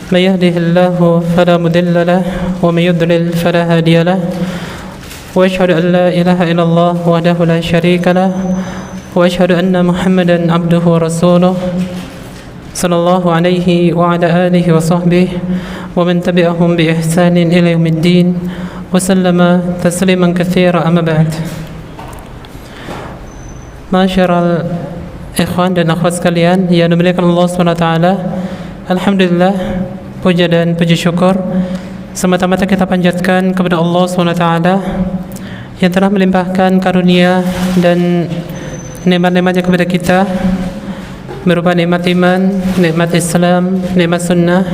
من يهده الله فلا مضل له ومن يضلل فلا هادي له وأشهد أن لا إله إلا الله وحده لا شريك له وأشهد أن محمدا عبده ورسوله صلى الله عليه وعلى آله وصحبه ومن تبعهم بإحسان إلى يوم الدين وسلم تسليما كثيرا أما بعد. Masyarul ikhwan dan akhwat sekalian yang dimuliakan Allah SWT, alhamdulillah, puja dan puji syukur semata-mata kita panjatkan kepada Allah SWT yang telah melimpahkan karunia dan nikmat-nikmatnya kepada kita, berupa nikmat iman, nikmat Islam, nikmat sunnah,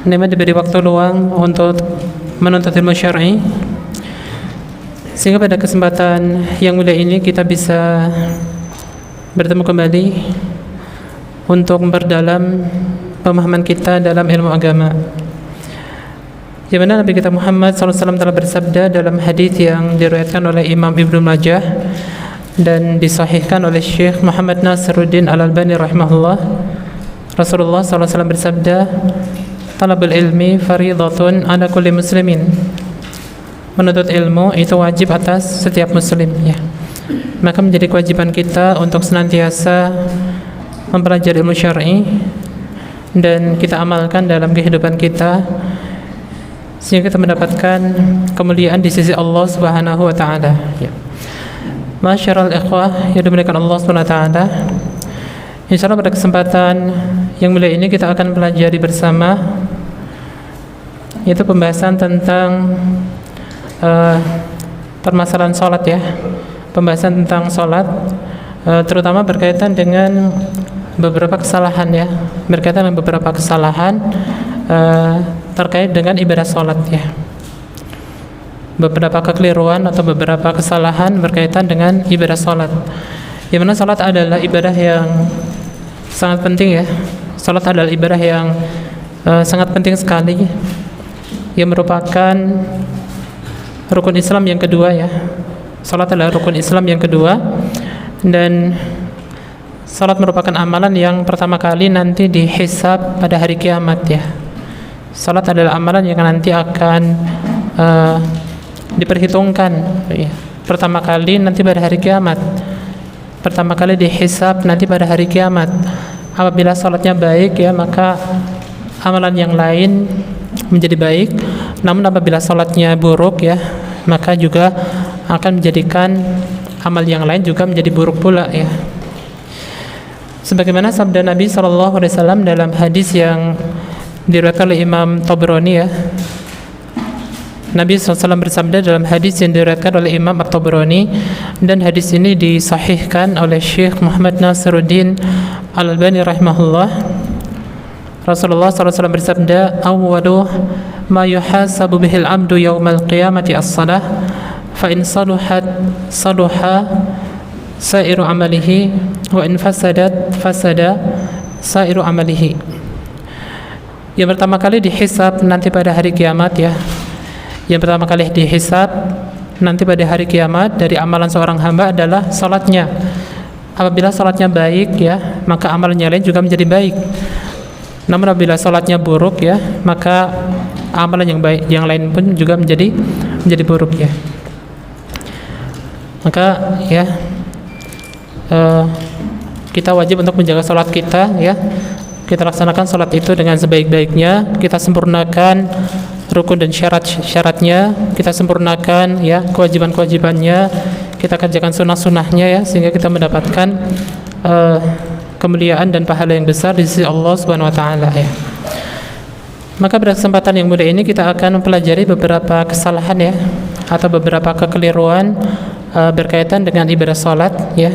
nikmat diberi waktu luang untuk menuntut ilmu syar'i, sehingga pada kesempatan yang mulia ini kita bisa bertemu kembali untuk memperdalam pemahaman kita dalam ilmu agama. Di mana Nabi kita Muhammad SAW telah bersabda dalam hadis yang diriwayatkan oleh Imam Ibnu Majah dan disahihkan oleh Syekh Muhammad Nasiruddin Al-Albani rahimahullah. Rasulullah SAW bersabda, "Talabul ilmi faridatun ala kulli muslimin." Menuntut ilmu itu wajib atas setiap muslim, ya. Maka menjadi kewajiban kita untuk senantiasa mempelajari ilmu syar'i dan kita amalkan dalam kehidupan kita sehingga kita mendapatkan kemuliaan di sisi Allah Subhanahu wa taala, ya. Masyarul ikhwah yang dimuliakan Allah Subhanahu wa taala, insyaallah pada kesempatan yang mulia ini kita akan pelajari bersama yaitu pembahasan tentang permasalahan sholat, ya. Pembahasan tentang sholat, terutama berkaitan dengan beberapa kesalahan, ya. Berkaitan dengan beberapa kesalahan terkait dengan ibadah sholat, ya. Beberapa kekeliruan atau beberapa kesalahan berkaitan dengan ibadah sholat. Di mana sholat adalah ibadah yang sangat penting, ya. Sholat adalah ibadah yang sangat penting sekali, yang merupakan rukun Islam yang kedua, ya. Salat adalah rukun Islam yang kedua, dan salat merupakan amalan yang pertama kali nanti dihisab pada hari kiamat, ya. Salat adalah amalan yang nanti akan diperhitungkan, ya. Pertama kali nanti pada hari kiamat. Pertama kali dihisab nanti pada hari kiamat. Apabila salatnya baik, ya, maka amalan yang lain menjadi baik. Namun apabila salatnya buruk, ya, maka juga akan menjadikan amal yang lain juga menjadi buruk pula, ya. Sebagaimana sabda Nabi SAW dalam hadis yang diriwayatkan oleh Imam Tabrani, ya. Nabi SAW bersabda dalam hadis yang diriwayatkan oleh Imam At-Tabrani, dan hadis ini disahihkan oleh Syekh Muhammad Nasiruddin Al-Albani rahimahullah. Rasulullah SAW bersabda, "Awwalu ma yuhasabu bihil abdu yawmal qiyamati as-salah, fa in saluhat saluha sa'iru amalihi, wa in fasadat fasada sa'iru amalihi." Yang pertama kali dihisab nanti pada hari kiamat, ya. Yang pertama kali dihisab nanti pada hari kiamat dari amalan seorang hamba adalah salatnya. Apabila salatnya baik, ya, maka amalannya lain juga menjadi baik. Namun apabila salatnya buruk, ya, maka amalan yang baik yang lain pun juga menjadi buruk, ya. Maka, ya, kita wajib untuk menjaga salat kita, ya. Kita laksanakan salat itu dengan sebaik-baiknya, kita sempurnakan rukun dan syarat-syaratnya, kita sempurnakan, ya, kewajiban-kewajibannya, kita kerjakan sunnah-sunnahnya, ya, sehingga kita mendapatkan kemuliaan dan pahala yang besar di sisi Allah Subhanahu wa taala, ya. Maka pada kesempatan yang mulia ini kita akan mempelajari beberapa kesalahan, ya, atau beberapa kekeliruan berkaitan dengan ibadah salat, ya.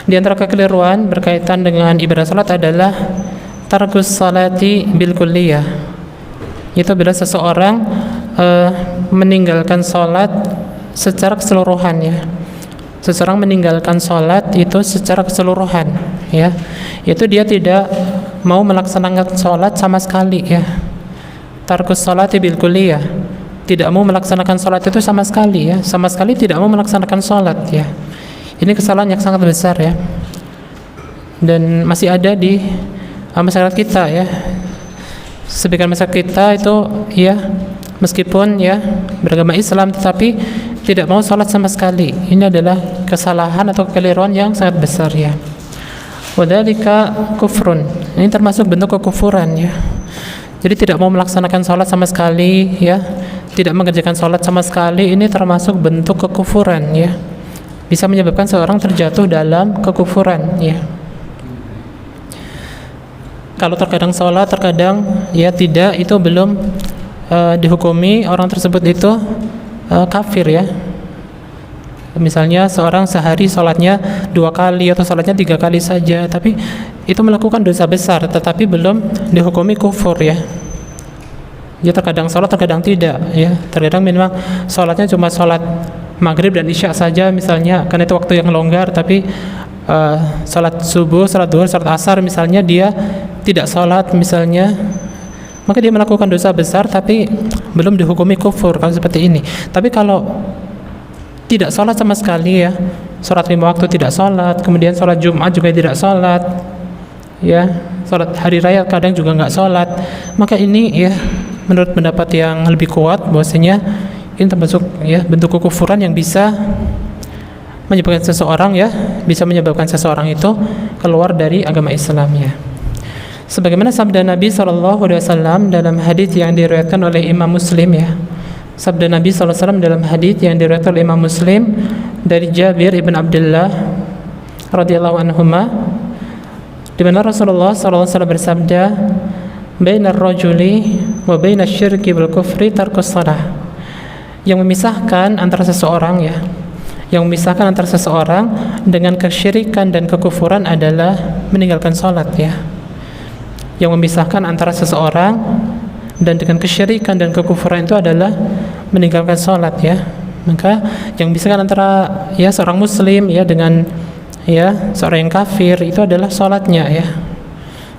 Di antara kekeliruan berkaitan dengan ibadah salat adalah tarkus salati bil kulliyah. Itu bila seseorang meninggalkan salat secara keseluruhan, ya. Seseorang meninggalkan salat itu secara keseluruhan, ya. Itu dia tidak mau melaksanakan salat sama sekali, ya. Tarkus salati bil kulliyah, tidak mau melaksanakan salat itu sama sekali, ya. Sama sekali tidak mau melaksanakan salat, ya. Ini kesalahan yang sangat besar, ya. Dan masih ada di masyarakat kita, ya. sebagian masyarakat kita itu ya meskipun ya beragama Islam tetapi tidak mau sholat sama sekali. Ini adalah kesalahan atau kekeliruan yang sangat besar ya. Wadzalika kufrun. Ini termasuk bentuk kekufuran ya. Jadi tidak mau melaksanakan sholat sama sekali ya, tidak mengerjakan sholat sama sekali, ini termasuk bentuk kekufuran ya. Bisa menyebabkan seorang terjatuh dalam kekufuran ya. Kalau terkadang sholat, terkadang ya tidak, itu belum dihukumi orang tersebut itu kafir ya. Misalnya seorang sehari sholatnya 2 kali atau sholatnya 3 kali saja, tapi itu melakukan dosa besar, tetapi belum dihukumi kufur ya. Ya terkadang sholat, terkadang tidak ya. Terkadang memang sholatnya cuma sholat maghrib dan isya saja misalnya, karena itu waktu yang longgar, tapi sholat subuh, sholat duhur, sholat asar misalnya dia tidak sholat misalnya, maka dia melakukan dosa besar tapi belum dihukumi kufur kalau seperti ini. Tapi kalau tidak sholat sama sekali ya, sholat 5 waktu tidak sholat, kemudian sholat Jumat juga tidak sholat ya, sholat hari raya kadang juga nggak sholat, maka ini ya menurut pendapat yang lebih kuat bahwasanya ini termasuk ya bentuk kekufuran yang bisa menyebabkan seseorang ya, bisa menyebabkan seseorang itu keluar dari agama Islam ya. Sebagaimana sabda Nabi SAW dalam hadis yang diriwayatkan oleh Imam Muslim ya. Sabda Nabi SAW dalam hadis yang diriwayatkan oleh Imam Muslim dari Jabir ibn Abdullah radhiyallahu anhuma, di mana Rasulullah SAW bersabda, "Bainar rajuli wa bainasy syirki wal kufri tarkus shalah." Yang memisahkan antara seseorang ya, yang memisahkan antara seseorang dengan kesyirikan dan kekufuran adalah meninggalkan salat ya. Yang memisahkan antara seseorang dan dengan kesyirikan dan kekufuran itu adalah meninggalkan salat ya. Maka yang memisahkan antara ya seorang muslim ya dengan ya seorang yang kafir itu adalah salatnya ya.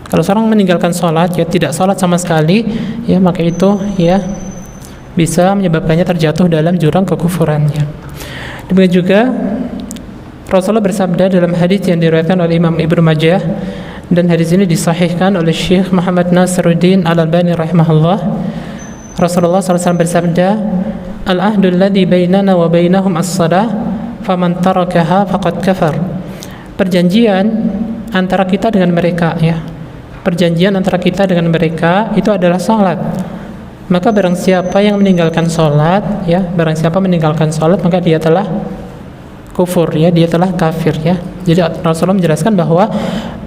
Kalau seorang meninggalkan salat ya, tidak salat sama sekali ya, maka itu ya bisa menyebabkannya terjatuh dalam jurang kekufurannya. Demikian juga Rasulullah bersabda dalam hadis yang diriwayatkan oleh Imam Ibnu Majah, dan hadis ini disahihkan oleh Syekh Muhammad Nasiruddin Al-Albani rahimahullah. Rasulullah SAW bersabda, "Al-ahdu alladhi bainana wa bainahum as-salah, faman tarakaha faqad kafar." Perjanjian antara kita dengan mereka ya. Perjanjian antara kita dengan mereka itu adalah salat. Maka barang siapa yang meninggalkan salat ya, barang siapa meninggalkan salat maka dia telah kufur ya, dia telah kafir ya. Jadi Rasulullah menjelaskan bahwa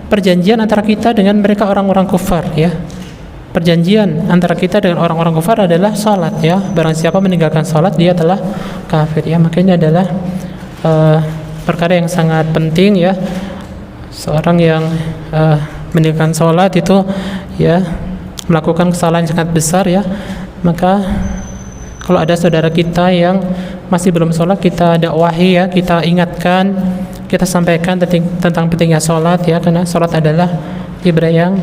perjanjian antara kita dengan mereka orang-orang kufar ya. Perjanjian antara kita dengan orang-orang kufar adalah salat ya. Barang siapa meninggalkan salat dia telah kafir ya. Maka ini adalah perkara yang sangat penting ya. Seorang yang meninggalkan salat itu ya melakukan kesalahan yang sangat besar ya. Maka kalau ada saudara kita yang masih belum sholat, kita dakwahi ya, kita ingatkan, kita sampaikan tentang pentingnya sholat ya, karena sholat adalah ibadah yang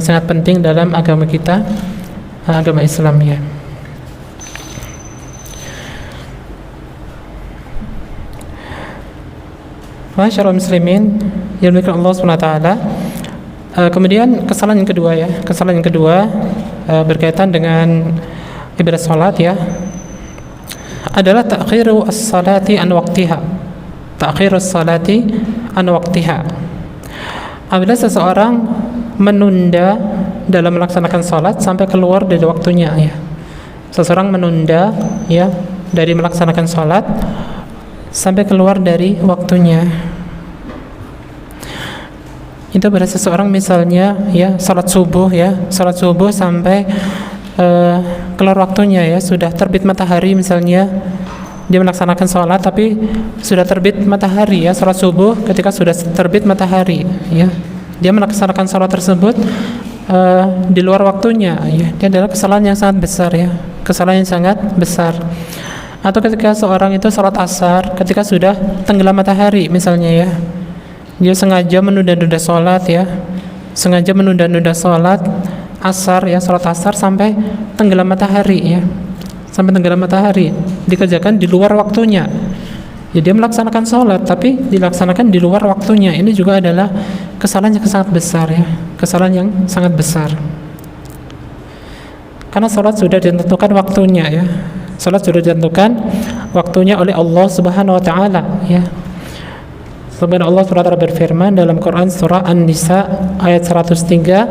sangat penting dalam agama kita, agama Islam ya. Masyaallah muslimin yang dimuliakan Allah SWT. Kemudian kesalahan yang kedua ya, kesalahan yang kedua berkaitan dengan ibadah salat ya, adalah ta'khiru as-salati an waqtiha. Ta'khiru as-salati an waqtiha. Apabila seseorang menunda dalam melaksanakan salat sampai keluar dari waktunya ya. Seseorang menunda ya dari melaksanakan salat sampai keluar dari waktunya. Itu pada seseorang misalnya ya salat subuh sampai keluar waktunya ya, sudah terbit matahari misalnya, dia melaksanakan sholat tapi sudah terbit matahari ya, sholat subuh ketika sudah terbit matahari ya, dia melaksanakan sholat tersebut di luar waktunya ya, dia adalah kesalahan yang sangat besar ya, kesalahan yang sangat besar. Atau ketika seorang itu sholat asar ketika sudah tenggelam matahari misalnya ya, dia sengaja menunda-nunda sholat ya, sengaja menunda-nunda sholat asar ya, sholat asar sampai tenggelam matahari ya, sampai tenggelam matahari, dikerjakan di luar waktunya ya, dia melaksanakan sholat tapi dilaksanakan di luar waktunya. Ini juga adalah kesalahan yang sangat besar ya, kesalahan yang sangat besar. Karena salat sudah ditentukan waktunya ya. Salat sudah ditentukan waktunya oleh Allah Subhanahu wa taala ya. Sebenarnya Allah SWT berfirman dalam Quran surah An-Nisa ayat 103.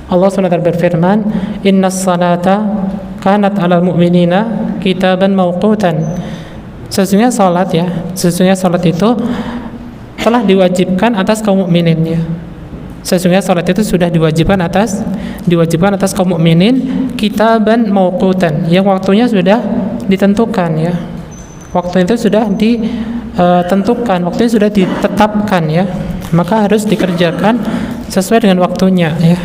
Allah SWT berfirman, "Innas salata kanat 'alal mu'minina kitaban mauqutan." Sesungguhnya salat itu telah diwajibkan atas kaum mukminin ya. Sesungguhnya salat itu sudah diwajibkan atas kaum mukminin kitaban mauqutan, yang waktunya sudah ditentukan ya. Waktu itu sudah ditentukan, waktunya sudah ditetapkan ya. Maka harus dikerjakan sesuai dengan waktunya ya.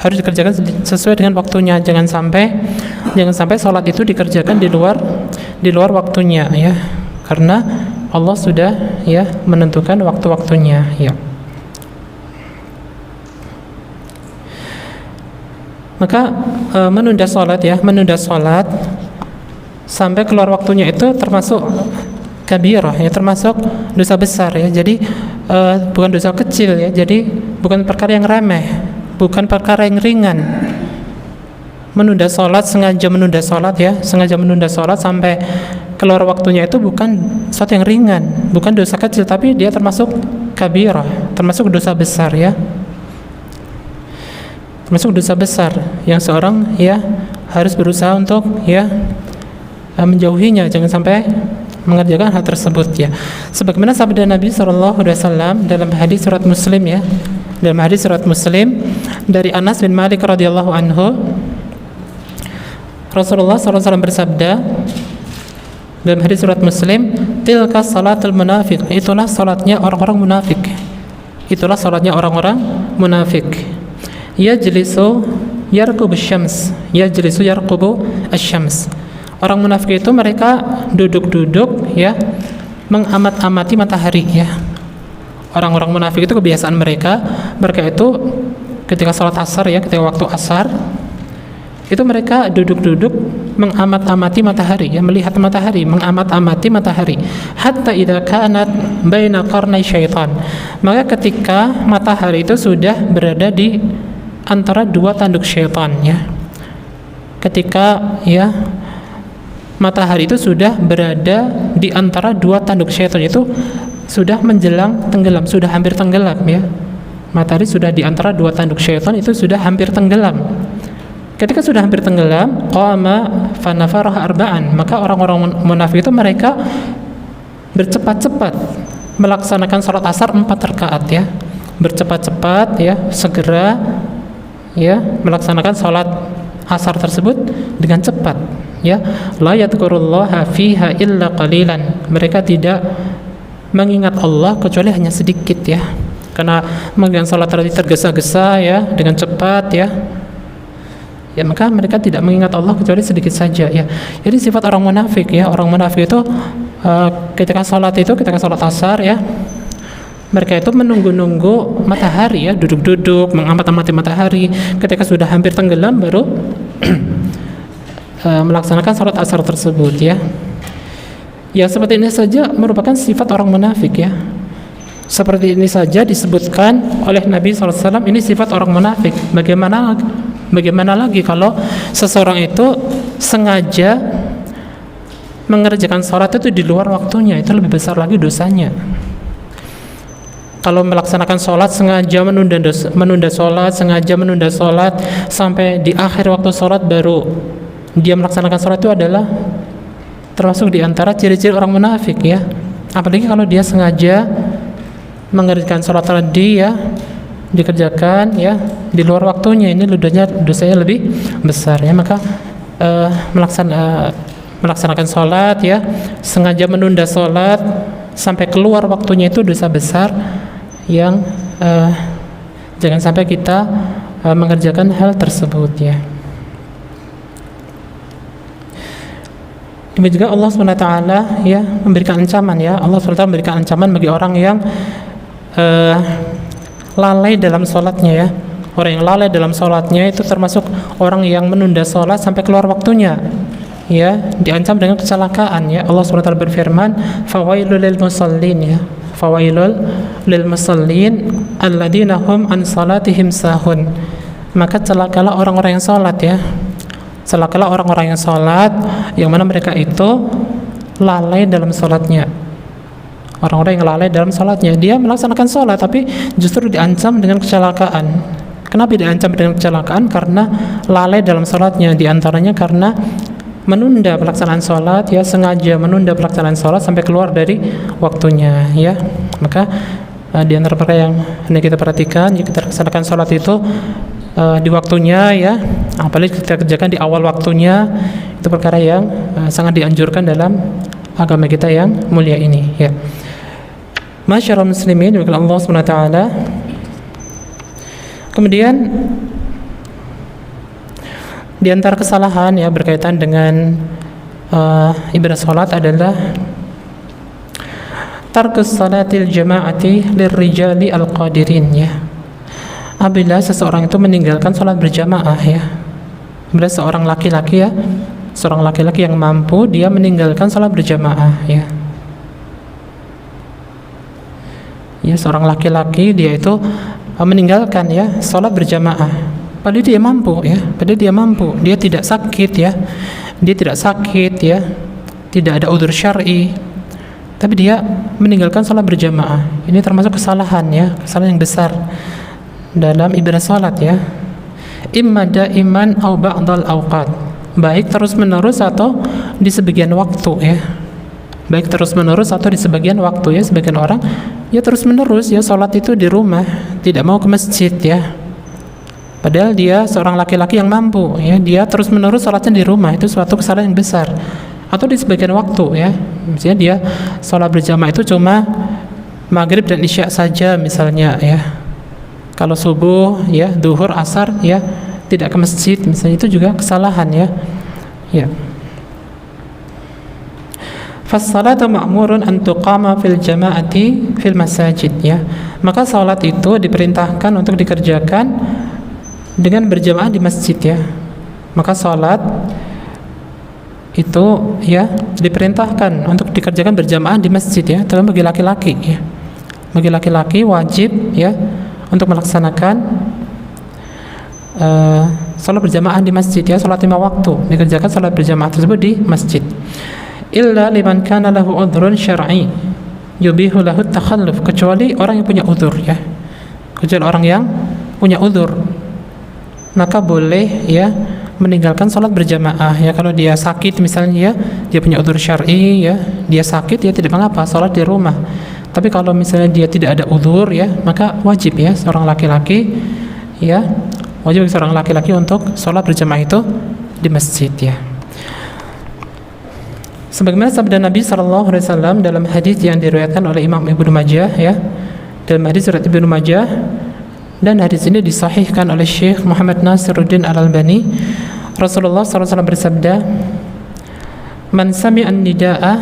Harus dikerjakan sesuai dengan waktunya. Jangan sampai salat itu dikerjakan di luar waktunya ya. Karena Allah sudah ya menentukan waktu-waktunya ya. Maka menunda salat sampai keluar waktunya itu termasuk kabirah ya, termasuk dosa besar ya. Jadi bukan dosa kecil ya. Jadi bukan perkara yang remeh, bukan perkara yang ringan. Sengaja menunda salat sampai keluar waktunya itu bukan sesuatu yang ringan, bukan dosa kecil, tapi dia termasuk kabirah, termasuk dosa besar ya. Termasuk dosa besar yang seorang ya harus berusaha untuk ya menjauhinya, jangan sampai mengerjakan hal tersebut ya. Sebagaimana sabda Nabi SAW dalam hadis surat Muslim ya, dalam hadis surat Muslim dari Anas bin Malik radhiyallahu anhu, Rasulullah SAW bersabda dalam hadis surat Muslim, tilka salatul munafiq, itulah salatnya orang-orang munafik. Itulah salatnya orang-orang munafik. Yajlisu yarqubu asy-syams. Orang munafik itu mereka duduk-duduk ya, mengamat-amati matahari ya. Orang-orang munafik itu kebiasaan mereka itu ketika salat asar ya, ketika waktu asar itu mereka duduk-duduk mengamat-amati matahari ya, melihat matahari, mengamat-amati matahari. Hatta idza kanat baina qarnai syaitan. Maka ketika matahari itu sudah berada di antara dua tanduk syaitan ya. Ketika ya matahari itu sudah berada di antara dua tanduk syaitan, itu sudah menjelang tenggelam, sudah hampir tenggelam ya. Matahari sudah di antara dua tanduk syaitan, itu sudah hampir tenggelam. Ketika sudah hampir tenggelam, qama fanafaraha arba'an, maka orang-orang munafik itu mereka bercepat-cepat melaksanakan salat asar 4 rakaat ya. Bercepat-cepat ya, segera ya melaksanakan salat asar tersebut dengan cepat ya. La yadhkurullaha fiha illa qalilan. Mereka tidak mengingat Allah kecuali hanya sedikit ya. Karena mengerjakan salat tadi tergesa-gesa ya, dengan cepat ya. Ya, maka mereka tidak mengingat Allah kecuali sedikit saja ya. Jadi sifat orang munafik ya, orang munafik itu ketika salat asar ya, mereka itu menunggu-nunggu matahari ya, duduk-duduk mengamati matahari. Ketika sudah hampir tenggelam baru melaksanakan salat asar tersebut ya. Ya, seperti ini saja merupakan sifat orang munafik ya. Seperti ini saja disebutkan oleh Nabi SAW, ini sifat orang munafik. Bagaimana lagi kalau seseorang itu sengaja mengerjakan sholat itu di luar waktunya, itu lebih besar lagi dosanya. Kalau melaksanakan sholat sengaja menunda sholat sampai di akhir waktu sholat baru dia melaksanakan sholat, itu adalah termasuk di antara ciri-ciri orang munafik ya. Apalagi kalau dia sengaja mengerjakan sholat tadi ya, dikerjakan ya di luar waktunya, ini dosanya lebih besar ya. Maka melaksanakan sholat ya, sengaja menunda sholat sampai keluar waktunya, itu dosa besar yang jangan sampai kita mengerjakan hal tersebut ya. Demikian juga Allah SWT ya memberikan ancaman ya. Allah SWT memberikan ancaman bagi orang yang lalai dalam sholatnya ya. Orang yang lalai dalam sholatnya itu termasuk orang yang menunda sholat sampai keluar waktunya ya, diancam dengan kecelakaan ya. Allah SWT berfirman, fawailul lil musallin ya, fawailul lil musallin alladzina hum an salatihim sahun. Maka celakalah orang-orang yang sholat ya, Celakalah orang-orang yang sholat yang mana mereka itu lalai dalam sholatnya. Orang-orang yang lalai dalam sholatnya, dia melaksanakan sholat tapi justru diancam dengan kecelakaan. Kenapa diancam dengan kecelakaan? Karena lalai dalam sholatnya. Di antaranya karena menunda pelaksanaan sholat, ya, sengaja menunda pelaksanaan sholat sampai keluar dari waktunya, ya. Maka di antara perkara yang hendak kita perhatikan jika kita laksanakan sholat itu di waktunya, ya, apalagi kita kerjakan di awal waktunya, itu perkara yang sangat dianjurkan dalam agama kita yang mulia ini, ya. Masyarul muslimin, wa Allah Subhanahu wa taala. Kemudian di antara kesalahan, ya, berkaitan dengan ibadah salat adalah tarkus salatil jama'ati lirrijali al-qadirin, ya. Apabila seseorang itu meninggalkan salat berjamaah, ya. Apabila seorang laki-laki, ya, seorang laki-laki yang mampu, dia meninggalkan salat berjamaah, ya. Ya, seorang laki-laki dia itu meninggalkan, ya, salat berjamaah. Padahal dia mampu, ya. Padahal dia mampu. Dia tidak sakit, ya. Dia tidak sakit, ya. Tidak ada udzur syar'i. Tapi dia meninggalkan salat berjamaah. Ini termasuk kesalahan, ya. Kesalahan yang besar dalam ibadah salat, ya. Imma daiman au ba'dal awqat. Baik terus-menerus atau di sebagian waktu, ya. Baik terus-menerus atau di sebagian waktu, ya. Sebagian orang, ya, terus-menerus, ya, salat itu di rumah, tidak mau ke masjid, ya. Padahal dia seorang laki-laki yang mampu, ya, dia terus-menerus salatnya di rumah. Itu suatu kesalahan yang besar. Atau di sebagian waktu, ya, misalnya dia salat berjamaah itu cuma maghrib dan isya saja misalnya, ya. Kalau subuh, ya, duhur, asar, ya, tidak ke masjid misalnya, itu juga kesalahan, ya. Ya. Fas-salatu ma'murun an tuqama fil jama'ati fil masajid, ya. Maka salat itu diperintahkan untuk dikerjakan dengan berjamaah di masjid, ya. Maka salat itu, ya, diperintahkan untuk dikerjakan berjamaah di masjid, ya, terutama bagi laki-laki, ya. Bagi laki-laki wajib, ya, untuk melaksanakan salat berjamaah di masjid, ya, salat 5 waktu dikerjakan salat berjamaah tersebut di masjid. Illa liman kana lahu udhrun syar'i yubihu lahu takhalluf, kecuali orang yang punya udzur, ya. Kecuali orang yang punya udzur, maka boleh, ya, meninggalkan salat berjamaah, ya. Kalau dia sakit misalnya, ya, dia punya udzur syar'i, ya, dia sakit, ya, tidak mengapa salat di rumah. Tapi kalau misalnya dia tidak ada udzur, ya, maka wajib, ya, seorang laki-laki, ya, wajib seorang laki-laki untuk salat berjamaah itu di masjid, ya. Sebagaimana sabda Nabi SAW dalam hadis yang diriwayatkan oleh Imam Ibnu Majah, ya, dalam hadis riwayat Ibnu Majah, dan hadis ini disahihkan oleh Syekh Muhammad Nasiruddin Al-Albani. Rasulullah SAW bersabda, "Man sami'a an-nida'a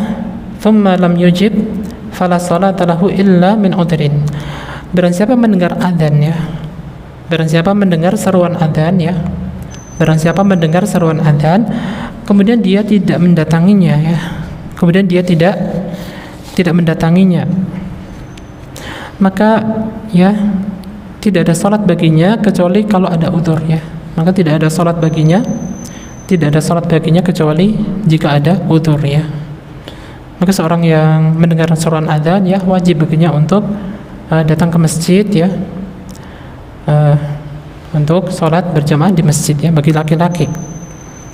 thumma lam yujib fala salata lahu illa min udhrin." Barang siapa mendengar adzan, ya, barang siapa mendengar seruan adzan, ya, barang siapa mendengar seruan adzan kemudian dia tidak mendatanginya, ya, kemudian dia tidak mendatanginya, maka, ya, tidak ada salat baginya kecuali kalau ada udzur, ya. Maka tidak ada salat baginya, tidak ada salat baginya kecuali jika ada udzur, ya. Maka seorang yang mendengar seruan adzan, ya, wajib baginya untuk datang ke masjid, ya, untuk salat berjamaah di masjid, ya, bagi laki-laki.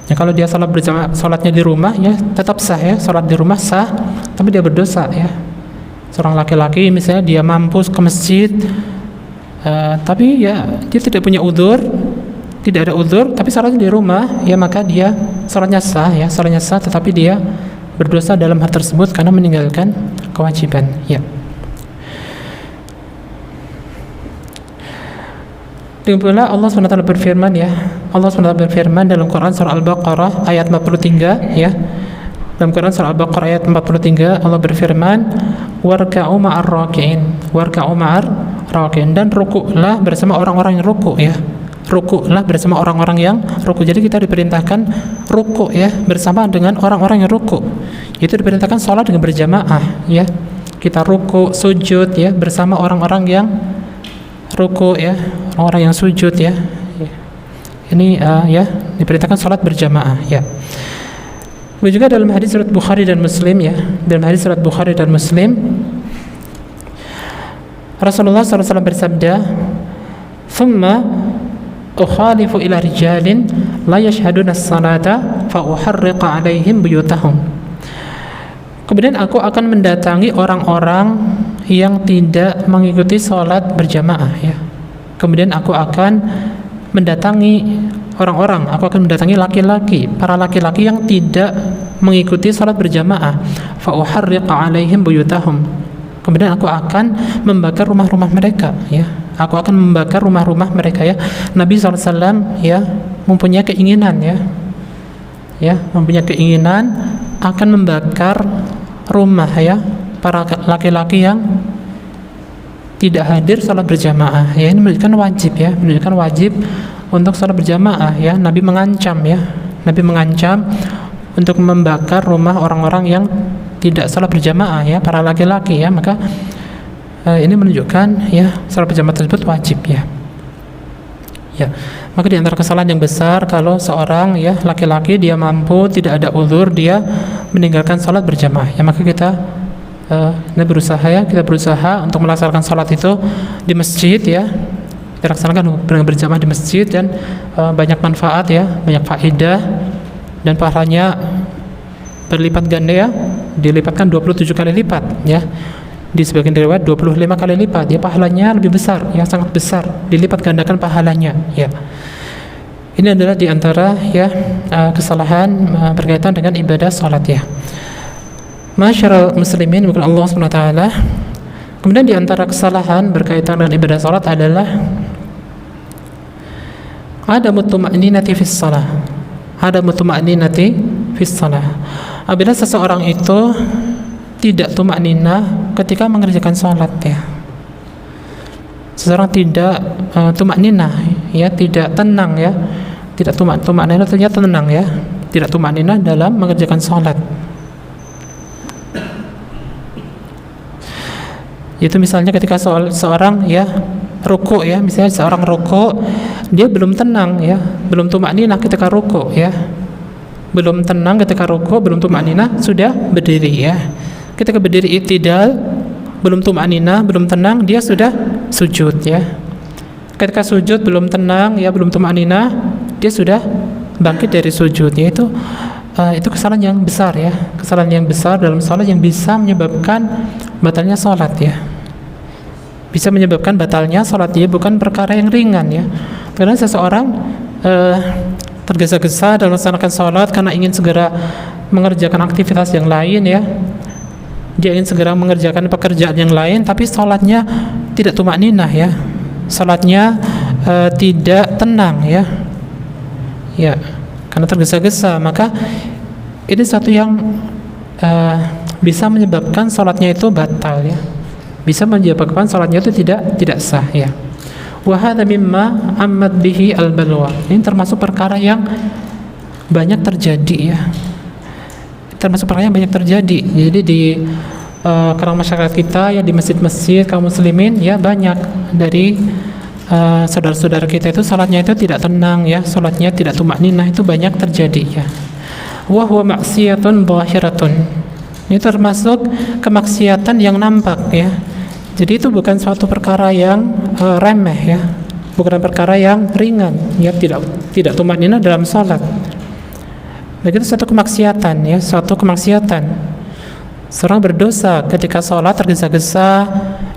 Ya, kalau dia salat berjamaah, salatnya di rumah, ya, tetap sah, ya, salat di rumah sah, tapi dia berdosa, ya. Seorang laki-laki misalnya dia mampu ke masjid, tapi, ya, dia tidak punya udzur, tidak ada udzur, tapi salatnya di rumah, ya, maka dia salatnya sah, ya, salatnya sah, tetapi dia berdosa dalam hal tersebut karena meninggalkan kewajiban, ya. Demikian pula Allah SWT berfirman, ya, Allah SWT berfirman dalam Quran surah Al-Baqarah ayat 43, ya. Dalam Quran surah Al-Baqarah ayat 43 Allah berfirman, warka'u ma'ar raki'in, warka'u ma'ar raki'in, dan rukuklah bersama orang-orang yang rukuk, ya. Rukuklah bersama orang-orang yang rukuk. Jadi kita diperintahkan rukuk, ya, bersama dengan orang-orang yang rukuk. Itu diperintahkan salat dengan berjamaah, ya. Kita rukuk, sujud, ya, bersama orang-orang yang rukuk, ya, orang yang sujud, ya. Ini ya diperintahkan salat berjamaah ya. Juga dalam hadis riwayat Bukhari dan Muslim ya, dalam hadis riwayat Bukhari dan Muslim, Rasulullah SAW bersabda, "Thumma ukhalifu ila rijalin la yashhaduna as-salata fa uharriqa alaihim buyutahum." Kemudian aku akan mendatangi orang-orang yang tidak mengikuti salat berjamaah ya. Kemudian aku akan mendatangi orang-orang, aku akan mendatangi laki-laki, para laki-laki yang tidak mengikuti salat berjamaah, fa uharriqa alaihim buyutahum. Kemudian aku akan membakar rumah-rumah mereka ya. Aku akan membakar rumah-rumah mereka ya. Nabi SAW ya mempunyai keinginan ya, mempunyai keinginan akan membakar rumah ya para laki-laki yang tidak hadir salat berjamaah ya. Ini menunjukkan wajib ya, menunjukkan wajib untuk salat berjamaah ya. Nabi mengancam ya, Nabi mengancam untuk membakar rumah orang-orang yang tidak salat berjamaah ya, para laki-laki ya. Maka ini menunjukkan ya salat berjamaah tersebut wajib ya. Ya, maka di antara kesalahan yang besar kalau seorang ya laki-laki dia mampu, tidak ada uzur, dia meninggalkan salat berjamaah ya, maka kita kita berusaha untuk melaksanakan salat itu di masjid ya. Kita laksanakan berjamaah di masjid dan banyak manfaat ya, banyak faedah dan pahalanya berlipat ganda ya, dilipatkan 27 kali lipat ya. Di sebagian riwayat 25 kali lipat ya, pahalanya lebih besar ya, sangat besar, dilipat gandakan pahalanya ya. Ini adalah di antara ya kesalahan berkaitan dengan ibadah salat ya. Masyarul muslimin bukan Allah SWT. Kemudian di antara kesalahan berkaitan dengan ibadah salat adalah ada mutma'ninati fis shalah. Ada mutma'ninati fis shalah. Apabila seseorang itu tidak tumakninah ketika mengerjakan salat ya. Seseorang tidak tumakninah ya, tidak tenang ya. Tidak tumakninah artinya tenang ya. Tidak tumakninah dalam mengerjakan salat. Itu misalnya ketika seorang ya ruku ya, misalnya seorang ruku dia belum tenang ya, belum tumakninah ketika ruku ya, belum tenang ketika ruku, belum tumakninah sudah berdiri ya. Ketika berdiri i'tidal belum tumakninah, belum tenang, dia sudah sujud ya. Ketika sujud belum tenang ya, belum tumakninah, dia sudah bangkit dari sujud ya. Itu kesalahan yang besar ya, kesalahan yang besar dalam salat yang bisa menyebabkan batalnya salat ya, bisa menyebabkan batalnya salat dia, bukan perkara yang ringan ya. Karena seseorang tergesa-gesa dalam melaksanakan salat karena ingin segera mengerjakan aktivitas yang lain ya, dia ingin segera mengerjakan pekerjaan yang lain, tapi salatnya tidak tumakninah ya, salatnya tidak tenang ya, ya karena tergesa-gesa, maka ini satu yang bisa menyebabkan salatnya itu batal ya, bisa menyebabkan salatnya itu tidak sah ya. Wa hadza mimma ammat bihi al-balwa. Ini termasuk perkara yang banyak terjadi ya, termasuk perkara yang banyak terjadi. Jadi di kalangan masyarakat kita ya, di masjid-masjid kaum muslimin ya, banyak dari saudara-saudara kita itu salatnya itu tidak tenang ya, salatnya tidak tumakninah, itu banyak terjadi ya. Wa huwa maksiyatun zahiratun. Ini termasuk kemaksiatan yang nampak ya. Jadi itu bukan suatu perkara yang remeh ya, bukan perkara yang ringan ya, tidak tumakninah dalam salat. Begitu satu kemaksiatan ya, suatu kemaksiatan. Seorang berdosa ketika salat tergesa-gesa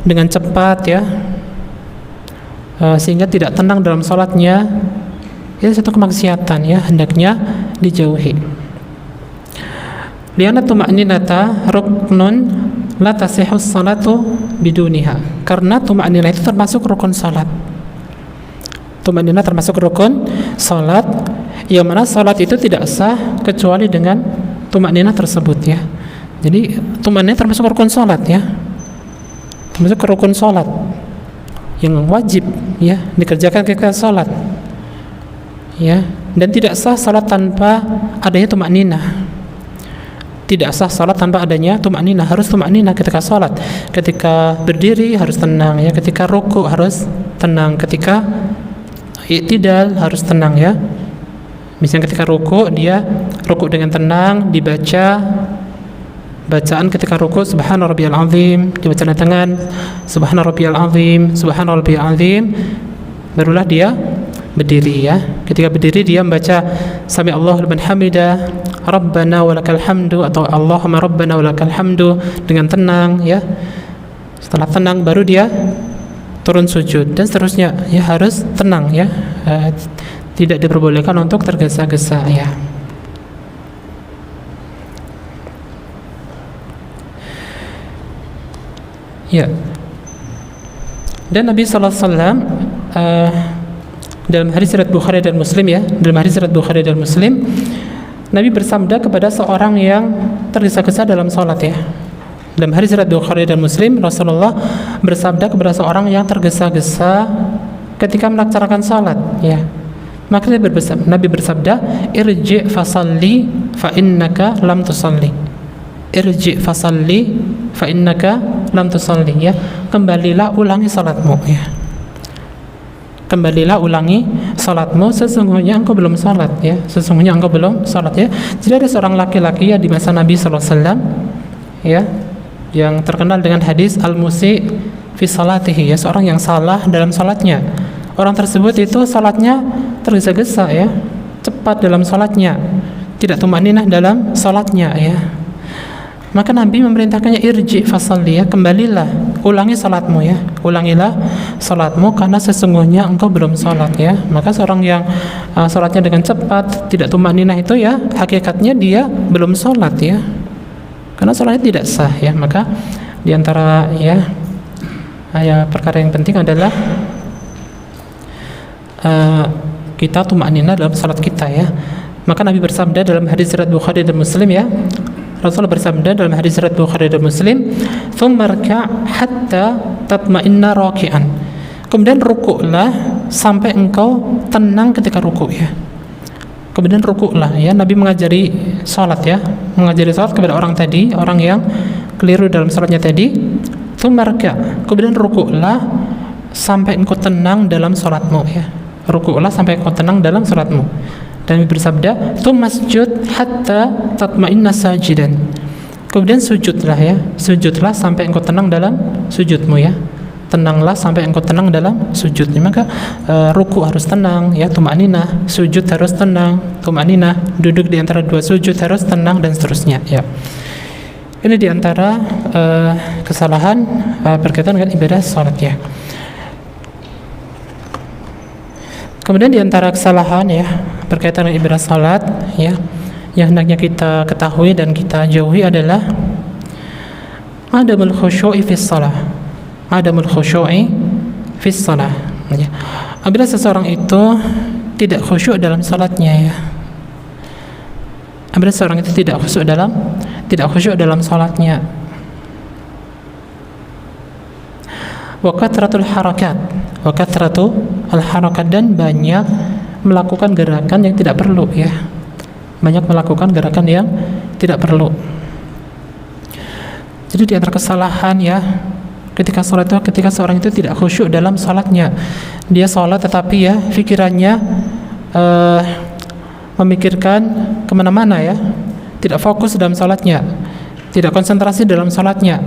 dengan cepat ya, sehingga tidak tenang dalam salatnya. Itu satu kemaksiatan ya, hendaknya dijauhi. Lianna tumakninata ruknun la tasihhu salatu biduniha. Karena tumakninah itu termasuk rukun salat. Tumakninah termasuk rukun salat, yang mana salat itu tidak sah kecuali dengan tumakninah tersebut ya. Jadi tumakninah termasuk rukun salat ya, termasuk rukun salat yang wajib ya dikerjakan ketika salat ya, dan tidak sah salat tanpa adanya tumakninah. Tidak sah salat tanpa adanya tumakninah. Harus tumakninah ketika salat. Ketika berdiri harus tenang ya, ketika ruku harus tenang, ketika i'tidal, harus tenang ya. Misalnya ketika ruku, dia ruku dengan tenang, dibaca bacaan ketika ruku subhana rabbiyal azim, dibaca dengan tangan subhana rabbiyal azim, subhana rabbiyal azim, barulah dia berdiri ya. Ketika berdiri dia membaca sami Allahu liman hamidah, rabbana walakal hamdu, atau Allahumma rabbana walakal hamdu dengan tenang ya. Setelah tenang baru dia turun sujud dan seterusnya ya, harus tenang ya. Tidak diperbolehkan untuk tergesa-gesa ya. Ya. Dan Nabi sallallahu alaihi wasallam dalam hadis riwayat Bukhari dan Muslim ya, dalam hadis riwayat Bukhari dan Muslim, Nabi bersabda kepada seorang yang tergesa-gesa dalam salat ya. Dalam hadis riwayat Bukhari dan Muslim, Rasulullah bersabda kepada seorang yang tergesa-gesa ketika melaksanakan salat ya. Maka Nabi bersabda, irji fasalli fa innaka lam tusalli. Irji fasalli fa innaka lam tusalli ya. Kembalilah ulangi salatmu ya. Kembalilah ulangi salatmu, sesungguhnya engkau belum salat ya. Sesungguhnya engkau belum salat ya. Jadi ada seorang laki-laki ya di masa Nabi sallallahu alaihi wasallam ya, yang terkenal dengan hadis al-musi fi salatihi ya, seorang yang salah dalam salatnya. Orang tersebut itu salatnya tergesa-gesa ya, cepat dalam salatnya, tidak tumaninah dalam salatnya ya. Maka Nabi memerintahkannya irji fasalli ya, kembalilah ulangi salatmu ya, ulangilah salatmu karena sesungguhnya engkau belum salat ya. Maka seorang yang salatnya dengan cepat, tidak tumaninah itu ya, hakikatnya dia belum salat ya, karena salatnya tidak sah ya. Maka diantara ya perkara yang penting adalah kita tumakninah dalam salat kita ya. Maka Nabi bersabda dalam hadis riwayat Bukhari dan Muslim ya, Rasulullah bersabda dalam hadis riwayat Bukhari dan Muslim, "Tsumma rka' hatta tatma'inna raki'an." Kemudian rukuklah sampai engkau tenang ketika rukuk ya. Kemudian rukuklah ya. Nabi mengajari salat ya, mengajari salat kepada orang tadi, orang yang keliru dalam salatnya tadi. Tsumma rka', kemudian rukuklah sampai engkau tenang dalam salatmu ya. Rukuklah sampai engkau tenang dalam salatmu. Dan bersabda, "Tumasjud hatta tatma'inna sajidan." Kemudian sujudlah ya, sujudlah sampai engkau tenang dalam sujudmu ya. Tenanglah sampai engkau tenang dalam sujudnya. Maka ruku harus tenang ya, tumaninah, sujud harus tenang, tumaninah, duduk di antara dua sujud harus tenang dan seterusnya ya. Ini di antara kesalahan berkaitan dengan ibadah salat ya. Kemudian di antara kesalahan ya berkaitan dengan ibadah salat ya, yang hendaknya kita ketahui dan kita jauhi adalah adamul khusyu'i fis shalah. Adamul khusyu'i fis shalah ya. Apabila seseorang itu tidak khusyuk dalam salatnya ya. Apabila seseorang itu tidak khusyuk dalam salatnya. Wa kathratul harakat, wa kathratu al-harakat, dan banyak melakukan gerakan yang tidak perlu ya. Banyak melakukan gerakan yang tidak perlu. Jadi di antara kesalahan ya ketika salat itu, ketika seorang itu tidak khusyuk dalam salatnya. Dia salat tetapi ya pikirannya memikirkan kemana-mana ya. Tidak fokus dalam salatnya, tidak konsentrasi dalam salatnya,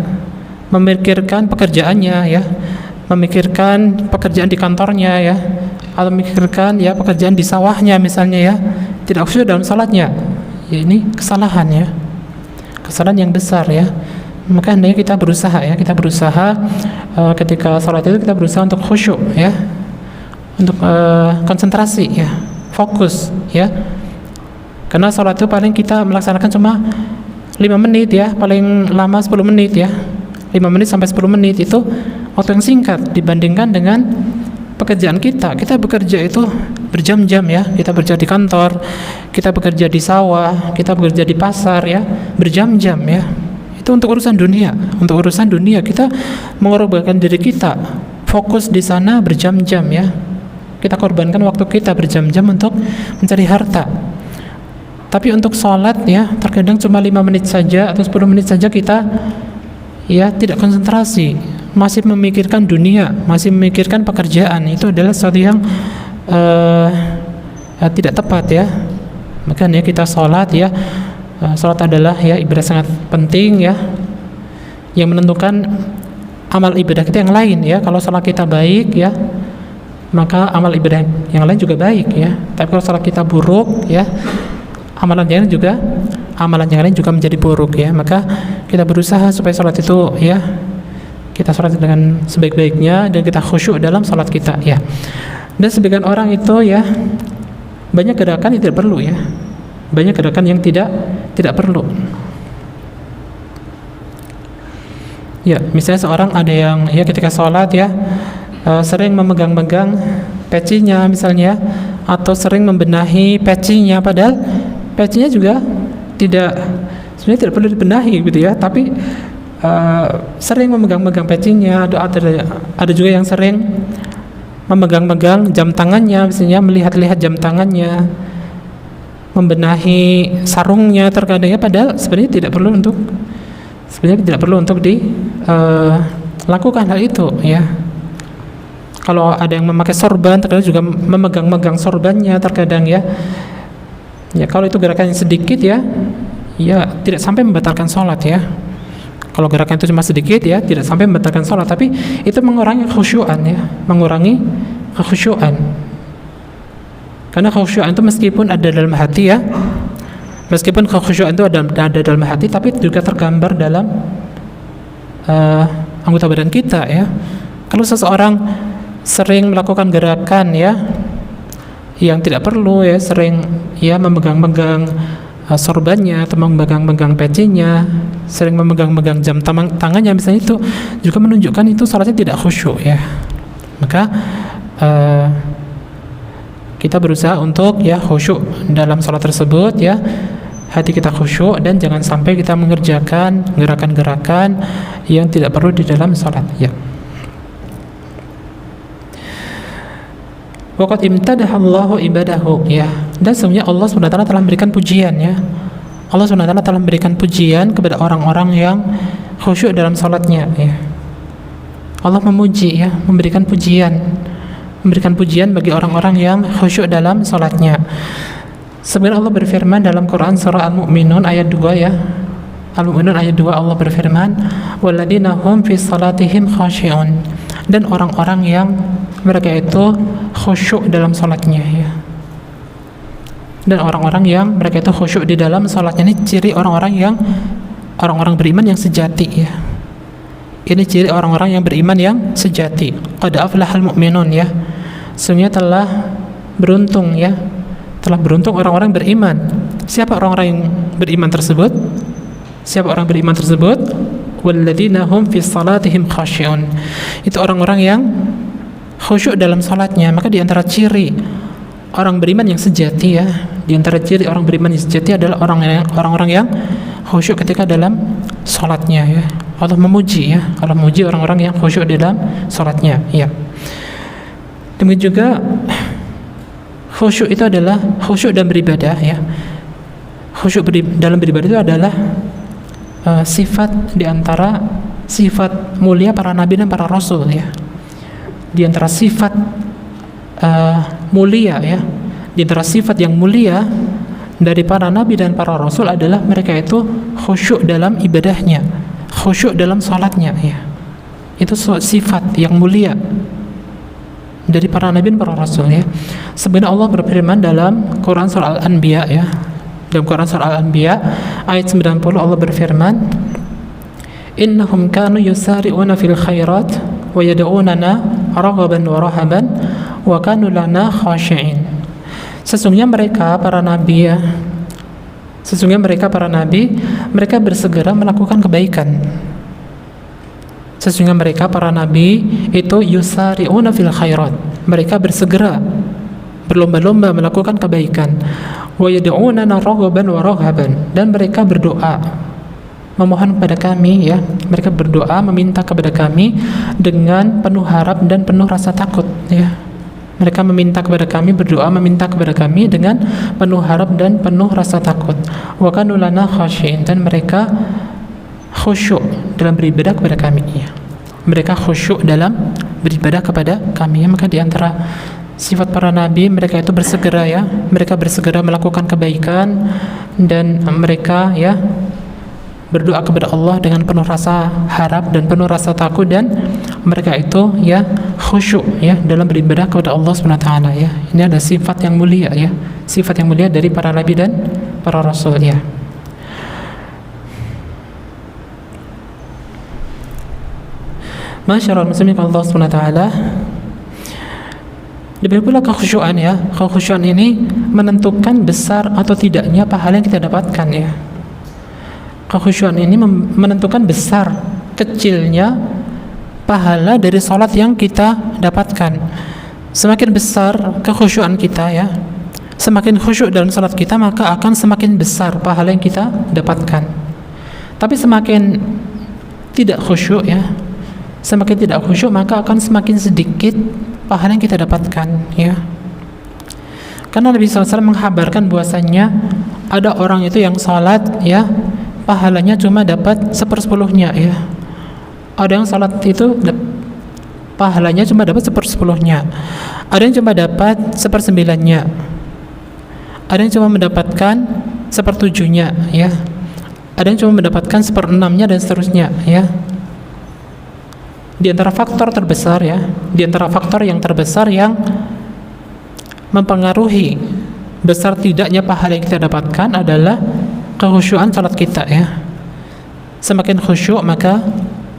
memikirkan pekerjaannya ya, memikirkan pekerjaan di kantornya ya, atau memikirkan ya pekerjaan di sawahnya misalnya ya, tidak khusyuk dalam salatnya ya. Ini kesalahan ya, kesalahan yang besar ya. Maka hendaknya kita berusaha ya, kita berusaha ketika salat itu kita berusaha untuk khusyuk ya, untuk konsentrasi ya, fokus ya. Karena salat itu paling kita melaksanakan cuma 5 menit ya, paling lama 10 menit ya. 5 menit sampai 10 menit itu waktu yang singkat dibandingkan dengan pekerjaan kita. Kita bekerja itu berjam-jam ya. Kita bekerja di kantor, kita bekerja di sawah, kita bekerja di pasar ya, berjam-jam ya. Itu untuk urusan dunia. Untuk urusan dunia kita mengorbankan diri kita, fokus di sana berjam-jam ya. Kita korbankan waktu kita berjam-jam untuk mencari harta. Tapi untuk sholat ya, terkadang cuma 5 menit saja atau 10 menit saja kita ya tidak konsentrasi, masih memikirkan dunia, masih memikirkan pekerjaan. Itu adalah sesuatu yang tidak tepat ya. Makanya kita sholat ya, sholat adalah ya ibadah sangat penting ya, yang menentukan amal ibadah kita yang lain ya. Kalau sholat kita baik ya, maka amal ibadah yang lain juga baik ya. Tapi kalau sholat kita buruk ya, amalan yang lain juga menjadi buruk ya. Maka kita berusaha supaya sholat itu ya, kita sholat dengan sebaik-baiknya dan kita khusyuk dalam sholat kita ya. Dan sebagian orang itu ya, banyak gerakan yang tidak perlu ya, banyak gerakan yang tidak perlu ya. Misalnya seorang ada yang ya ketika sholat ya, sering memegang-megang pecinya misalnya, atau sering membenahi pecinya, padahal pecinya juga sebenarnya tidak perlu dibenahi gitu ya, tapi sering memegang-megang pecinya. Ada juga yang sering memegang-megang jam tangannya, misalnya melihat-lihat jam tangannya, membenahi sarungnya terkadang ya, padahal sebenarnya tidak perlu untuk dilakukan hal itu ya. Kalau ada yang memakai sorban, terkadang juga memegang-megang sorbannya terkadang ya. Ya kalau itu gerakan yang sedikit ya tidak sampai membatalkan sholat ya. Kalau gerakan itu cuma sedikit ya, tidak sampai membatalkan sholat, tapi itu mengurangi khusyuan ya, mengurangi kekhusyuan. Karena khusyuan itu meskipun ada dalam hati ya, meskipun kekhusyuan itu ada dalam hati, tapi juga tergambar dalam anggota badan kita ya. Kalau seseorang sering melakukan gerakan ya yang tidak perlu ya, sering ya memegang-megang sorbannya atau memegang-megang pecinya, sering memegang-megang jam tangannya misalnya, itu juga menunjukkan itu salatnya tidak khusyuk ya. Maka kita berusaha untuk ya khusyuk dalam salat tersebut ya, hati kita khusyuk, dan jangan sampai kita mengerjakan gerakan-gerakan yang tidak perlu di dalam salat ya. Waqad imtadahallahu ibadahu ya. Dan sebenarnya Allah SWT telah memberikan pujian ya. Allah SWT telah memberikan pujian kepada orang-orang yang khusyuk dalam salatnya ya. Allah memuji ya, memberikan pujian bagi orang-orang yang khusyuk dalam salatnya. Sebenarnya Allah berfirman dalam Quran surah Al-Mu'minun ayat 2 ya. Al-Mu'minun ayat 2 Allah berfirman, "Walladzina hum fi salatihim khashi'un." Dan orang-orang yang mereka itu khusyuk dalam salatnya ya. Dan orang-orang yang mereka itu khusyuk di dalam salatnya, ini ciri orang-orang beriman yang sejati ya. Ini ciri orang-orang yang beriman yang sejati. Qad aflahal mu'minun ya. Sebenarnya telah beruntung ya. Telah beruntung orang-orang beriman. Siapa orang-orang yang beriman tersebut? Siapa orang beriman tersebut? Walladzina hum fi salatihim khashi'un. Itu orang-orang yang khusyuk dalam salatnya. Maka di antara ciri orang beriman yang sejati ya, di antara ciri orang beriman yang sejati adalah orang-orang yang khusyuk ketika dalam salatnya ya. Allah memuji ya, Allah memuji orang-orang yang khusyuk di dalam salatnya ya. Demikian juga khusyuk itu adalah khusyuk dalam beribadah ya. Khusyuk dalam beribadah itu adalah sifat di antara sifat mulia para nabi dan para rasul ya. Di antara sifat mulia ya, di antara sifat yang mulia dari para nabi dan para rasul adalah mereka itu khusyuk dalam ibadahnya, khusyuk dalam salatnya ya. Itu sifat yang mulia dari para nabi dan para rasul ya. Sebenarnya Allah berfirman dalam Quran surah Al-Anbiya ya. Dalam Quran surah Al-Anbiya ayat 90 Allah berfirman, "Innahum kanu yusari'una fil khairat wa yad'unana raghaban wa rahaban wa kanu lana khashi'in." Sesungguhnya mereka para nabi ya, mereka bersegera melakukan kebaikan. Sesungguhnya mereka para nabi itu yusari'una fil khairat, mereka bersegera berlomba-lomba melakukan kebaikan. Wa yad'unana raghaban wa rahaban, dan mereka berdoa memohon kepada kami ya, mereka berdoa meminta kepada kami dengan penuh harap dan penuh rasa takut ya. Mereka meminta kepada kami, berdoa meminta kepada kami dengan penuh harap dan penuh rasa takut. Wa kanu lana khashi'in, dan mereka khusyuk dalam beribadah kepada kami ya. Mereka khusyuk dalam beribadah kepada kami ya. Maka di antara sifat para nabi, mereka itu bersegera ya, mereka bersegera melakukan kebaikan dan mereka ya berdoa kepada Allah dengan penuh rasa harap dan penuh rasa takut, dan mereka itu ya khusyuk ya dalam beribadah kepada Allah Subhanahu wa taala ya. Ini adalah sifat yang mulia ya, sifat yang mulia dari para nabi dan para rasul ya. Masyaallah muslimin Allah Subhanahu wa taala. Demikian pula kekhusyuan ya. Kekhusyuan ini menentukan besar atau tidaknya pahala yang kita dapatkan ya. Kekhusyuan ini menentukan besar kecilnya pahala dari salat yang kita dapatkan. Semakin besar kekhusyuan kita ya, semakin khusyuk dalam salat kita, maka akan semakin besar pahala yang kita dapatkan. Tapi semakin tidak khusyuk ya, semakin tidak khusyuk, maka akan semakin sedikit pahala yang kita dapatkan ya. Karena Nabi SAW menghabarkan bahwasannya ada orang itu yang salat ya, pahalanya cuma dapat 1/10-nya ya. Ada yang salat itu pahalanya cuma dapat 1/10-nya. Ada yang cuma dapat 1/9-nya. Ada yang cuma mendapatkan 1/7-nya ya. Ada yang cuma mendapatkan 1/6-nya dan seterusnya ya. Di antara faktor terbesar ya, di antara faktor yang terbesar yang mempengaruhi besar tidaknya pahala yang kita dapatkan adalah kekhusyuan salat kita ya. Semakin khusyuk maka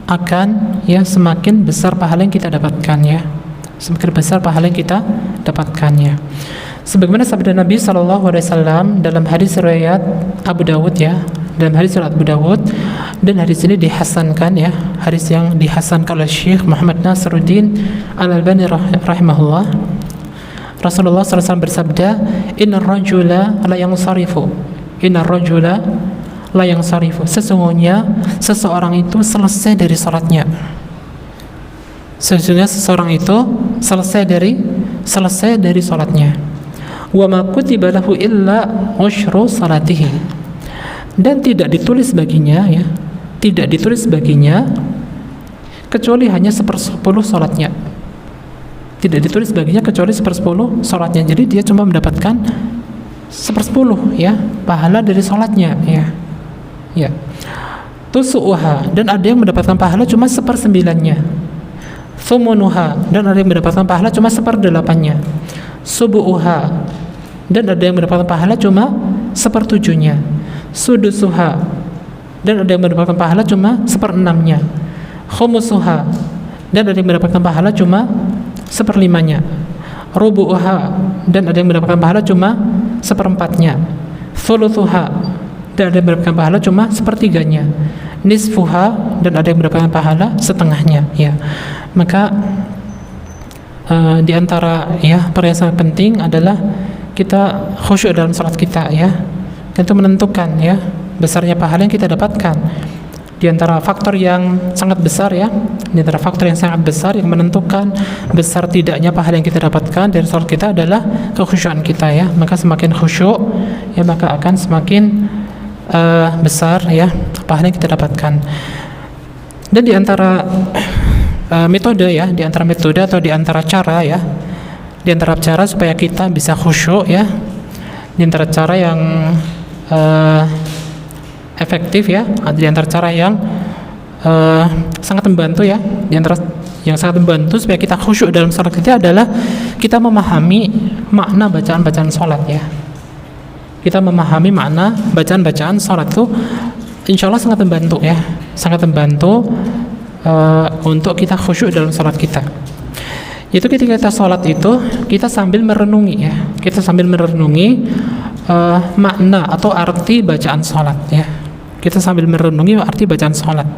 akan ya semakin besar pahala yang kita dapatkan ya. Semakin besar pahala yang kita dapatkan ya. Sebagaimana sabda Nabi SAW dalam hadis riwayat Abu Dawud ya, dalam hadis riwayat Abu Dawud, dan hadis ini dihasankan ya, hadis yang dihasankan oleh Syekh Muhammad Nasiruddin Al-Albani rahimahullah. Rasulullah SAW bersabda, Innar rajula la yansarifu, Innar rajula la yansarifu, sesungguhnya seseorang itu selesai dari salatnya. Sesungguhnya seseorang itu selesai dari salatnya. Wa ma kutiba lahu illa usyru salatihi, dan tidak ditulis baginya ya, tidak ditulis baginya kecuali hanya 1/10 salatnya. Tidak ditulis baginya kecuali 1/10 salatnya. Jadi dia cuma mendapatkan 1/10 ya pahala dari salatnya ya. Ya. Tusuha, dan ada yang mendapatkan pahala cuma 1/9-nya. Thumunuha, dan ada yang mendapatkan pahala cuma 1/8-nya. Subuha, dan ada yang mendapatkan pahala cuma 1/7-nya. Sudusuha, dan ada yang mendapatkan pahala cuma 1/6-nya. Khumusuha, dan ada yang mendapatkan pahala cuma 1/5-nya. Rubuha, dan ada yang mendapatkan pahala cuma 1/4-nya. Thuluthuha, dan ada yang mendapatkan pahala cuma 1/3-nya. Nisfuha, dan ada yang mendapatkan pahala setengahnya ya. Maka di antara ya perkara yang sangat penting adalah kita khusyuk dalam salat kita ya. Itu menentukan ya besarnya pahala yang kita dapatkan. Di antara faktor yang sangat besar ya, di antara faktor yang sangat besar yang menentukan besar tidaknya pahala yang kita dapatkan dari salat kita adalah kekhusyuan kita ya. Maka semakin khusyuk ya, maka akan semakin besar ya pahala yang kita dapatkan. Dan di antara metode ya, di antara metode atau di antara cara ya, di antara cara supaya kita bisa khusyuk ya, di antara cara yang efektif ya, di antara cara yang sangat membantu ya, di antara yang sangat membantu supaya kita khusyuk dalam salat kita adalah kita memahami makna bacaan-bacaan salat ya. Kita memahami makna bacaan-bacaan salat itu insya Allah sangat membantu ya, sangat membantu untuk kita khusyuk dalam salat kita. Itu ketika kita salat itu kita sambil merenungi ya, kita sambil merenungi makna atau arti bacaan salat ya. Kita sambil merenungi arti bacaan salat.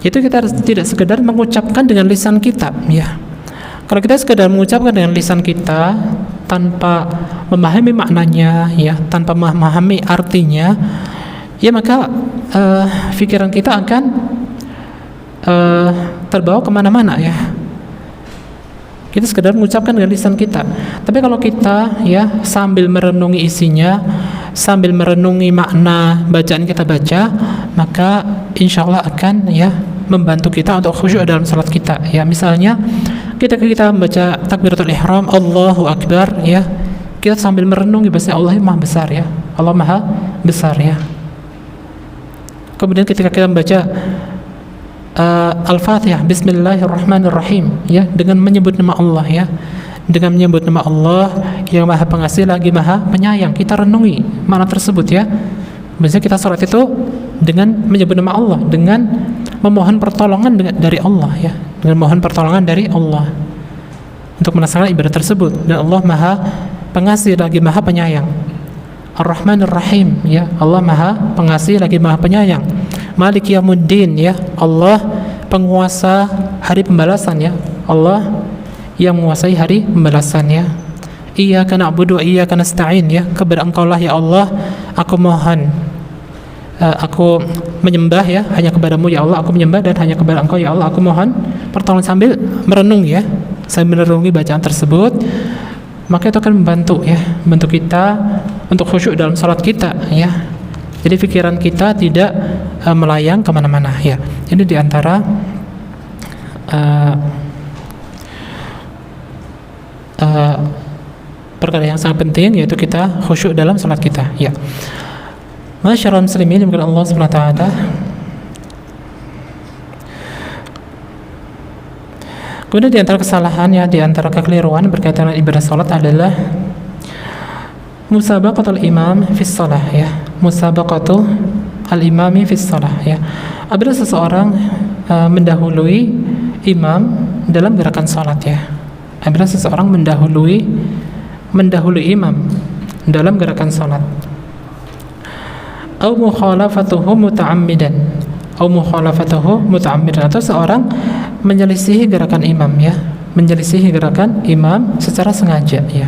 Itu kita tidak sekedar mengucapkan dengan lisan kita ya. Kalau kita sekedar mengucapkan dengan lisan kita tanpa memahami maknanya ya, tanpa memahami artinya ya, maka pikiran kita akan terbawa kemana-mana ya. Kita sekedar mengucapkan dengan lisan kita. Tapi kalau kita ya sambil merenungi isinya, sambil merenungi makna bacaan kita baca, maka insya Allah akan ya membantu kita untuk khusyuk dalam salat kita ya. Misalnya ketika kita membaca takbiratul ihram Allahu Akbar ya, kita sambil merenungi bahwa Allah Maha besar ya, Allah Maha besar ya. Kemudian ketika kita membaca Al-Fatihah Bismillahirrahmanirrahim ya, dengan menyebut nama Allah ya, dengan menyebut nama Allah yang Maha Pengasih lagi Maha Penyayang, kita renungi makna tersebut ya. Biasanya kita sholat itu dengan menyebut nama Allah, dengan memohon pertolongan dari Allah ya, dengan mohon pertolongan dari Allah untuk melaksanakan ibadah tersebut. Dan Allah Maha Pengasih lagi Maha Penyayang. Ar-Rahmanir Rahim ya, Allah Maha Pengasih lagi Maha Penyayang. Maliki Yaumiddin ya, Allah penguasa hari pembalasan ya, Allah yang menguasai hari pembalasan ya. Iyyaka na'budu wa iyyaka nasta'in ya, kepada Engkau-lah ya Allah aku mohon, aku menyembah ya, hanya kepadamu ya Allah aku menyembah, dan hanya kepada Engkau ya Allah aku mohon pertolongan, sambil merenung ya, sambil merenungi bacaan tersebut. Maka itu akan membantu ya, membantu kita untuk khusyuk dalam salat kita ya. Jadi pikiran kita tidak melayang kemana-mana ya. Ini diantara perkara yang sangat penting, yaitu kita khusyuk dalam salat kita ya. Masyaallah muslimin yang Allah Subhanahu wa taala. Kemudian di antara kesalahan ya, di antara kekeliruan berkaitan dengan ibadah salat adalah musabaqatul imam fi shalah ya. Musabaqatul al-imami fi shalah ya. Apabila seseorang mendahului imam dalam gerakan salat ya. Apabila seseorang mendahului imam dalam gerakan salat. Au mukhalafatuhu muta'ammidan. Au mukhalafatuhu muta'ammidan, atau seorang menyelisihi gerakan imam ya, menyelisihi gerakan imam secara sengaja ya.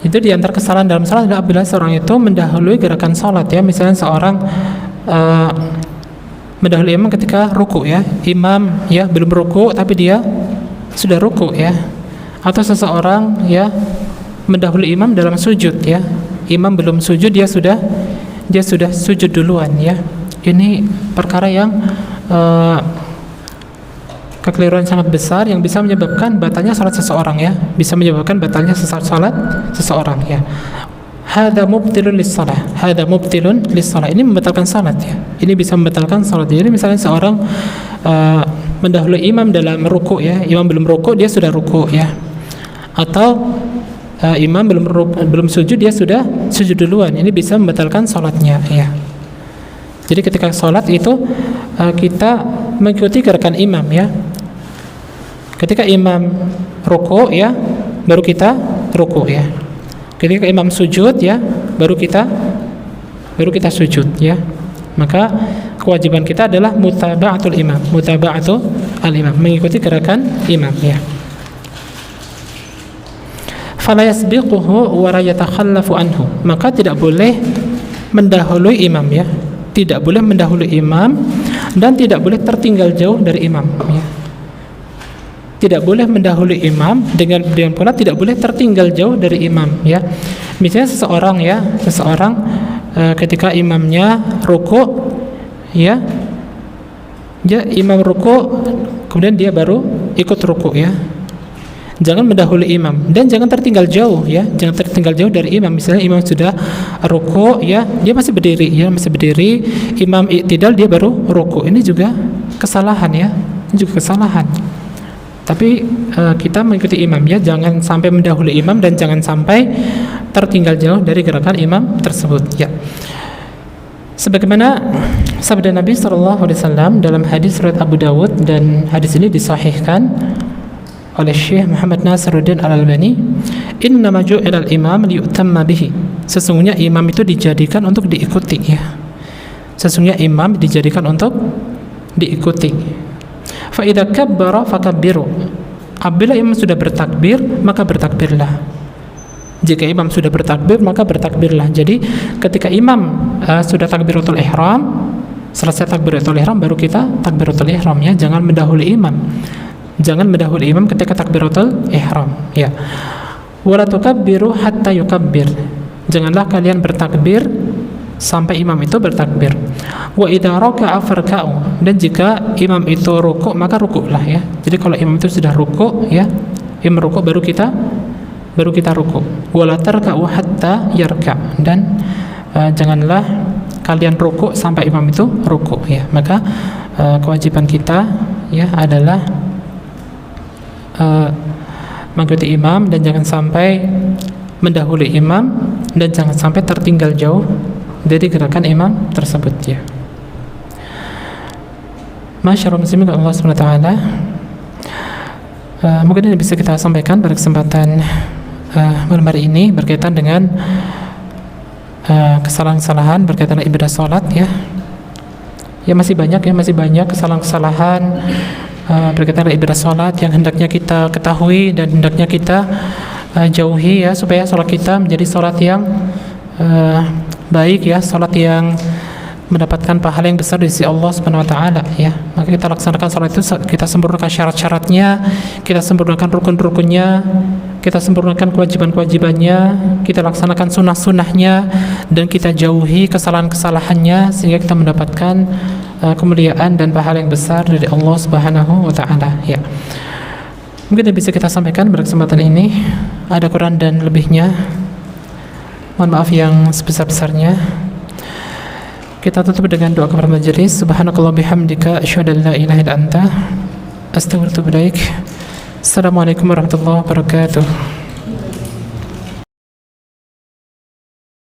Itu di antara kesalahan dalam salat adalah apabila seorang itu mendahului gerakan salat ya. Misalnya seorang mendahului imam ketika ruku ya, imam ya belum ruku tapi dia sudah ruku ya. Atau seseorang ya mendahului imam dalam sujud ya, imam belum sujud dia sudah sujud duluan ya. Ini perkara yang kekeliruan sangat besar yang bisa menyebabkan batalnya salat seseorang ya, bisa menyebabkan batalnya salat seseorang ya. Hadza mubtilun lis-shalah, hadza mubtilun lis-shalah, ini membatalkan salat ya, ini bisa membatalkan salat. Jadi misalnya seorang mendahului imam dalam ruku ya, imam belum ruku dia sudah ruku ya, atau imam belum sujud dia sudah sujud duluan, ini bisa membatalkan salatnya ya. Jadi ketika salat itu kita mengikuti gerakan imam ya. Ketika imam ruku ya, baru kita ruku ya. Ketika imam sujud ya, baru kita sujud ya. Maka kewajiban kita adalah mutaba'atul imam, mutaba'atul al-imam, mengikuti gerakan imam ya. Fala yasbiquhu wa la yatakhallafu anhu, maka tidak boleh mendahului imam ya. Tidak boleh mendahului imam dan tidak boleh tertinggal jauh dari imam ya. Tidak boleh mendahului imam, dengan pula tidak boleh tertinggal jauh dari imam ya. Misalnya seseorang ketika imamnya ruku ya, imam ruku kemudian dia baru ikut ruku ya. Jangan mendahului imam dan jangan tertinggal jauh ya, jangan tertinggal jauh dari imam. Misalnya imam sudah ruku ya, dia masih berdiri ya, imam i'tidal dia baru ruku. Ini juga kesalahan ya, ini juga kesalahan. Tapi kita mengikuti imam ya, jangan sampai mendahului imam dan jangan sampai tertinggal jauh dari gerakan imam tersebut ya. Sebagaimana sabda Nabi SAW dalam hadis riwayat Abu Dawud, dan hadis ini disahihkan oleh Syekh Muhammad Nasiruddin Al-Albani, innama ju'ilal imam liyutamma bihi, sesungguhnya imam itu dijadikan untuk diikuti ya. Sesungguhnya imam dijadikan untuk diikuti. Fa idza kabbara fakabbiru, apabila imam sudah bertakbir maka bertakbirlah. Jika imam sudah bertakbir maka bertakbirlah. Jadi ketika imam sudah takbiratul ihram, selesai takbiratul ihram baru kita takbiratul ihram ya, jangan mendahului imam. Jangan mendahului imam ketika takbiratul ihram ya. Wala tukabbiru hatta yukabbir, janganlah kalian bertakbir sampai imam itu bertakbir. Wa idza raka'a farka'u, dan jika imam itu rukuk maka rukuklah ya. Jadi kalau imam itu sudah rukuk ya, imam rukuk baru kita rukuk. Wa la tarka'u hatta yarka', dan janganlah kalian rukuk sampai imam itu rukuk ya. Maka kewajiban kita ya adalah mengikuti imam dan jangan sampai mendahului imam dan jangan sampai tertinggal jauh dari gerakan imam tersebut ya. Masyaallah muslimin Allah SWT, mungkin ini bisa kita sampaikan pada kesempatan malam hari ini berkaitan dengan kesalahan-kesalahan berkaitan dengan ibadah sholat ya. Ya masih banyak kesalahan-kesalahan berkaitan dengan ibadah sholat yang hendaknya kita ketahui dan hendaknya kita jauhi ya, supaya sholat kita menjadi sholat yang baik ya, sholat yang mendapatkan pahala yang besar di sisi Allah Subhanahu wa taala ya. Maka kita laksanakan sholat itu, kita sempurnakan syarat-syaratnya, kita sempurnakan rukun-rukunnya, kita sempurnakan kewajiban-kewajibannya, kita laksanakan sunnah-sunnahnya, dan kita jauhi kesalahan-kesalahannya sehingga kita mendapatkan kemuliaan dan pahala yang besar dari Allah Subhanahu wa taala ya. Mungkin yang bisa kita sampaikan pada kesempatan ini, ada kurang dan lebihnya mohon maaf yang sebesar-besarnya. Kita tutup dengan doa kepada majelis. Subhanakallah bihamdika asyhadu an la ilaha illa anta astaghfiruka wa atubu ilaik. Assalamualaikum warahmatullahi wabarakatuh.